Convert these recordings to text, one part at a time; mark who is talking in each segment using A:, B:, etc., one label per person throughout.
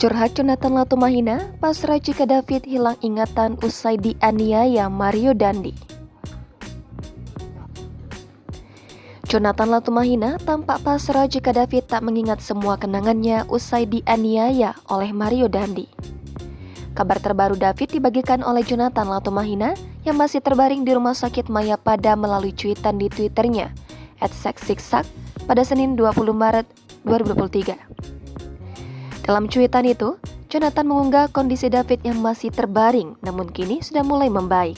A: Curhat Jonathan Latumahina, pasrah jika David hilang ingatan usai dianiaya Mario Dandi. Jonathan Latumahina tampak pasrah jika David tak mengingat semua kenangannya usai dianiaya oleh Mario Dandi. Kabar terbaru David dibagikan oleh Jonathan Latumahina yang masih terbaring di Rumah Sakit Mayapada melalui cuitan di Twitternya @seksiksak pada Senin 20 Maret 2023. Dalam cuitan itu, Jonathan mengunggah kondisi David yang masih terbaring namun kini sudah mulai membaik.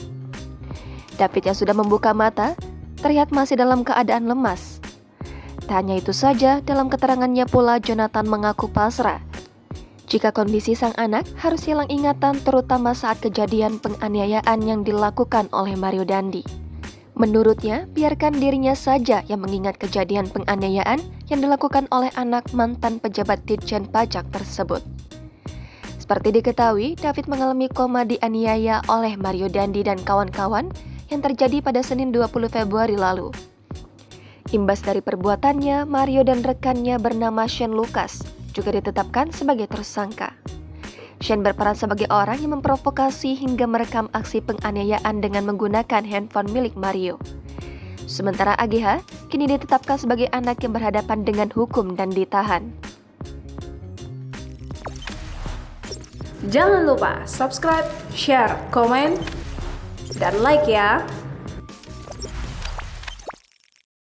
A: David yang sudah membuka mata terlihat masih dalam keadaan lemas. Tak hanya itu saja, dalam keterangannya pula Jonathan mengaku pasrah jika kondisi sang anak harus hilang ingatan terutama saat kejadian penganiayaan yang dilakukan oleh Mario Dandi. Menurutnya, biarkan dirinya saja yang mengingat kejadian penganiayaan yang dilakukan oleh anak mantan pejabat Ditjen Pajak tersebut. Seperti diketahui, David mengalami koma dianiaya oleh Mario Dandi dan kawan-kawan yang terjadi pada Senin 20 Februari lalu. Imbas dari perbuatannya, Mario dan rekannya bernama Shane Lucas juga ditetapkan sebagai tersangka. Shane berperan sebagai orang yang memprovokasi hingga merekam aksi penganiayaan dengan menggunakan handphone milik Mario. Sementara AGH kini ditetapkan sebagai anak yang berhadapan dengan hukum dan ditahan.
B: Jangan lupa subscribe, share, komen, dan like ya!